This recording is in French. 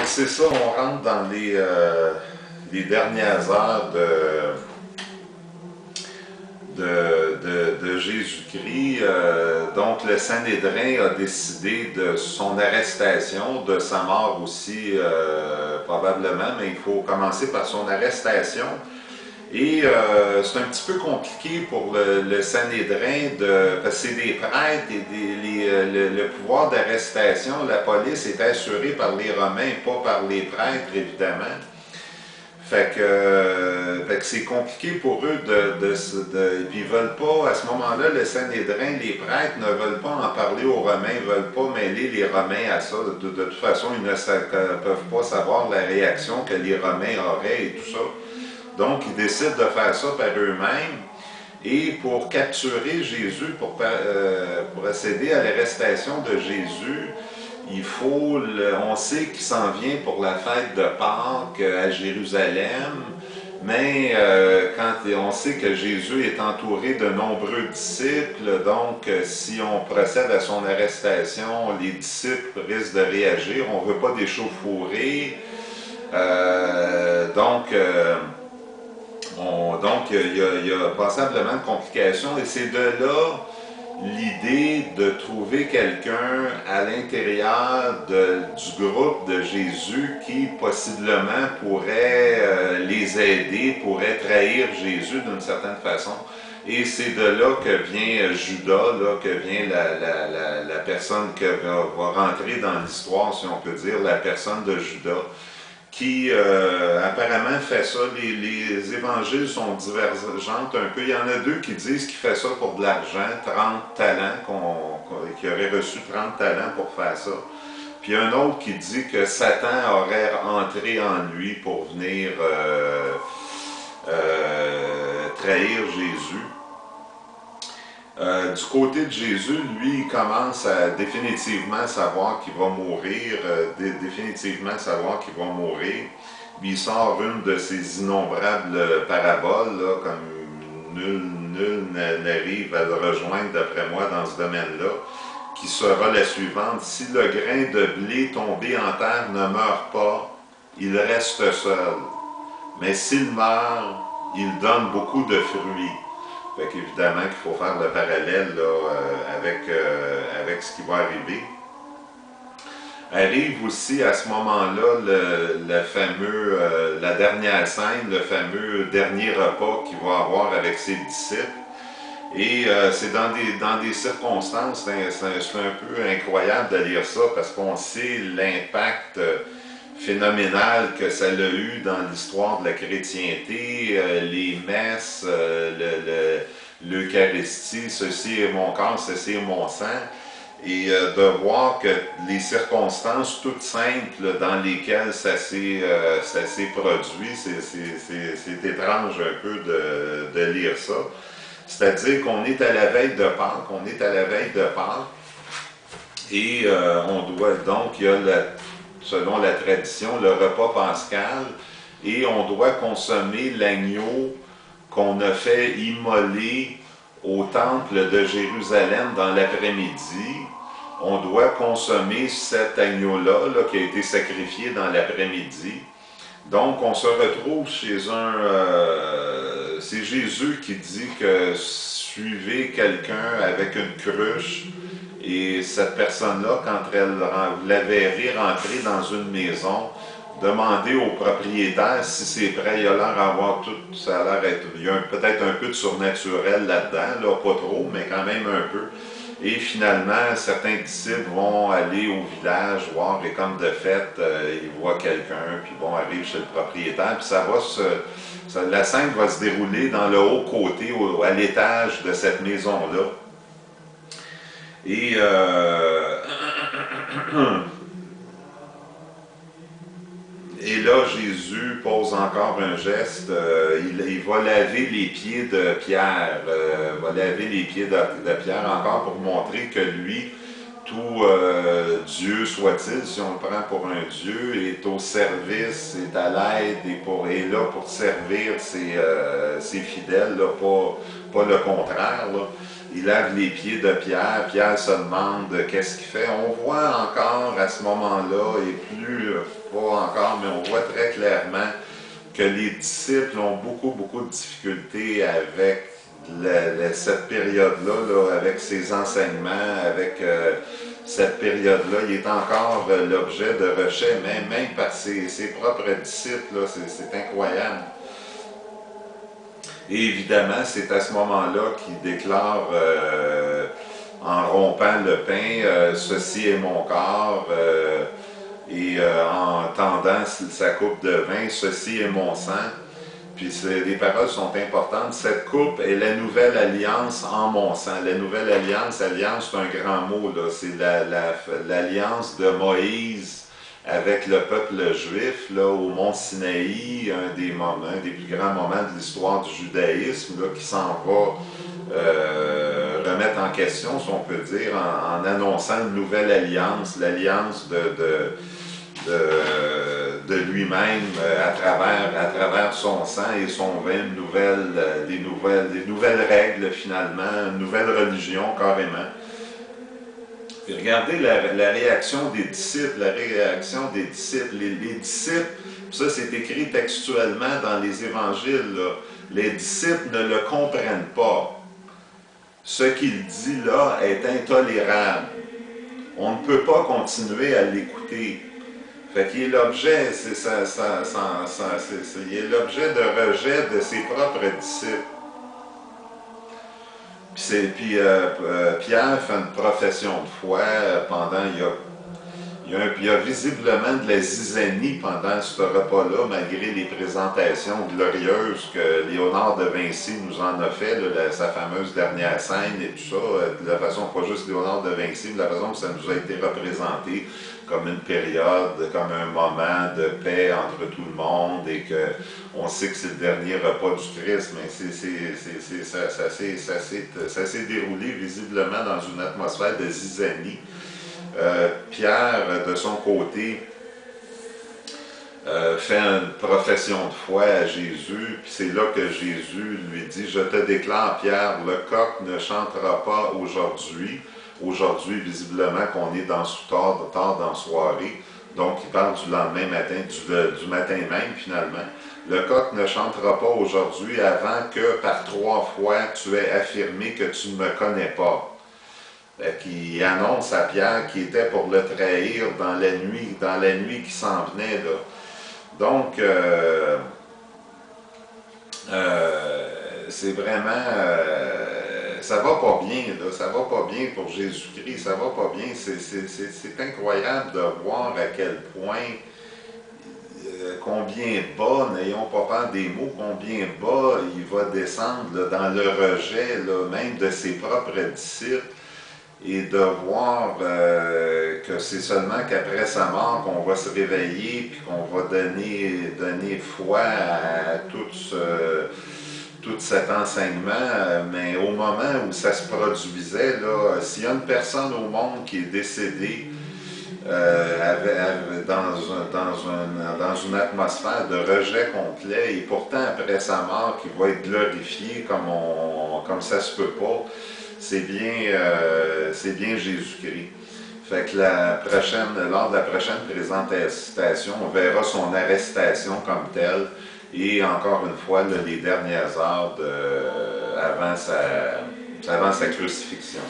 c'est ça, on rentre dans les dernières heures de Jésus-Christ. Donc le Sanhédrin a décidé de son arrestation, de sa mort aussi probablement, mais il faut commencer par son arrestation. Et c'est un petit peu compliqué pour le Sanhédrin, parce que c'est des prêtres et le pouvoir d'arrestation, la police est assurée par les Romains, pas par les prêtres, évidemment. Fait que c'est compliqué pour eux et puis ils veulent pas, à ce moment-là, le Sanhédrin, les prêtres ne veulent pas en parler aux Romains, ils veulent pas mêler les Romains à ça. De toute façon, ils ne peuvent pas savoir la réaction que les Romains auraient et tout ça. Donc, ils décident de faire ça par eux-mêmes. Et pour capturer Jésus, pour procéder à l'arrestation de Jésus, on sait qu'il s'en vient pour la fête de Pâques à Jérusalem, mais quand on sait que Jésus est entouré de nombreux disciples, donc si on procède à son arrestation, les disciples risquent de réagir, on ne veut pas d'échauffourée. Donc, il y a passablement de complications et c'est de là l'idée de trouver quelqu'un à l'intérieur du groupe de Jésus qui possiblement pourrait les aider, pourrait trahir Jésus d'une certaine façon. Et c'est de là que vient Judas, là, que vient la personne qui va rentrer dans l'histoire, si on peut dire, la personne de Judas, qui apparemment fait ça. Les évangiles sont divergentes un peu. Il y en a deux qui disent qu'il fait ça pour de l'argent, 30 talents, qu'il aurait reçu 30 talents pour faire ça. Puis un autre qui dit que Satan aurait entré en lui pour venir trahir Jésus. Du côté de Jésus, lui, il commence à définitivement savoir qu'il va mourir, Puis il sort une de ces innombrables paraboles, là, comme nul n'arrive à le rejoindre, d'après moi, dans ce domaine-là, qui sera la suivante. Si le grain de blé tombé en terre ne meurt pas, il reste seul. Mais s'il meurt, il donne beaucoup de fruits. Fait qu'évidemment qu'il faut faire le parallèle là, avec ce qui va arriver. Arrive aussi à ce moment-là la dernière scène, le fameux dernier repas qu'il va avoir avec ses disciples. Et c'est dans des circonstances, c'est un peu incroyable de lire ça parce qu'on sait l'impact phénoménal que ça a eu dans l'histoire de la chrétienté, les messes, l'Eucharistie, ceci est mon corps, ceci est mon sang, et de voir que les circonstances toutes simples dans lesquelles ça s'est produit, c'est étrange un peu de lire ça. C'est-à-dire qu'on est à la veille de Pâques, et on doit donc, il y a selon la tradition, le repas pascal, et on doit consommer l'agneau qu'on a fait immoler au temple de Jérusalem dans l'après-midi. On doit consommer cet agneau-là qui a été sacrifié dans l'après-midi. Donc, on se retrouve chez c'est Jésus qui dit que suivez quelqu'un avec une cruche. Et cette personne-là, quand vous la verrez rentrer dans une maison, demandez au propriétaire si c'est prêt. Il a l'air d'avoir tout, ça a l'air être, il y a peut-être un peu de surnaturel là-dedans, là, pas trop, mais quand même un peu. Et finalement, certains disciples vont aller au village voir, et comme de fait, ils voient quelqu'un, puis bon, arrivent chez le propriétaire, puis la scène va se dérouler dans le haut côté, à l'étage de cette maison-là. Et et là, Jésus pose encore un geste. Il va laver les pieds de Pierre. Pierre encore pour montrer que lui, tout Dieu soit-il, si on le prend pour un Dieu, est au service, est à l'aide est là pour servir ses fidèles, là, pas le contraire. Là. il lave les pieds de Pierre. Pierre se demande qu'est-ce qu'il fait. On voit encore à ce moment-là, et plus, pas encore, mais on voit très clairement que les disciples ont beaucoup de difficultés avec cette période-là, là, avec ses enseignements, avec cette période-là. Il est encore l'objet de rejet, même par ses propres disciples. C'est incroyable. Et évidemment, c'est à ce moment-là qu'il déclare, en rompant le pain, ceci est mon corps, et en tendant sa coupe de vin, ceci est mon sang. Puis les paroles sont importantes. Cette coupe est la nouvelle alliance en mon sang. La nouvelle alliance, alliance c'est un grand mot, là. C'est l'alliance de Moïse avec le peuple juif là, au mont Sinaï, un des plus grands moments de l'histoire du judaïsme là, qui s'en va remettre en question, si on peut dire, en annonçant une nouvelle alliance, l'alliance de lui-même à travers son sang et son vin, des nouvelles règles finalement, une nouvelle religion carrément. Puis regardez la réaction des disciples, les disciples, ça c'est écrit textuellement dans les évangiles, là. Les disciples ne le comprennent pas. Ce qu'il dit là est intolérable. On ne peut pas continuer à l'écouter. Fait qu'il est l'objet, il est l'objet de rejet de ses propres disciples. Puis Pierre fait une profession de foi pendant, il y a visiblement de la zizanie pendant ce repas-là, malgré les présentations glorieuses que Léonard de Vinci nous en a fait, là, sa fameuse dernière scène et tout ça, de la façon, pas juste Léonard de Vinci, mais de la façon que ça nous a été représenté comme une période, comme un moment de paix entre tout le monde et qu'on sait que c'est le dernier repas du Christ, mais ça s'est déroulé visiblement dans une atmosphère de zizanie. Pierre, de son côté, fait une profession de foi à Jésus, puis c'est là que Jésus lui dit « Je te déclare, Pierre, le coq ne chantera pas aujourd'hui. » Aujourd'hui, visiblement, qu'on est tard dans la soirée, donc il parle du lendemain matin, du matin même, finalement. Le coq ne chantera pas aujourd'hui avant que par 3 fois tu aies affirmé que tu ne me connais pas. Qui annonce à Pierre qu'il était pour le trahir dans la nuit qui s'en venait. Là. Donc, c'est vraiment... ça va pas bien, là, ça va pas bien pour Jésus-Christ, ça va pas bien. C'est incroyable de voir à quel point, combien bas, n'ayons pas peur des mots, combien bas il va descendre là, dans le rejet, là, même de ses propres disciples. Et de voir que c'est seulement qu'après sa mort qu'on va se réveiller puis qu'on va donner foi à tout cet enseignement, mais au moment où ça se produisait, s'il y a une personne au monde qui est décédée dans une atmosphère de rejet complet, et pourtant après sa mort qui va être glorifié comme ça se peut pas, c'est bien Jésus-Christ. Fait que lors de la prochaine présentation, on verra son arrestation comme telle et encore une fois les dernières heures avant sa crucifixion.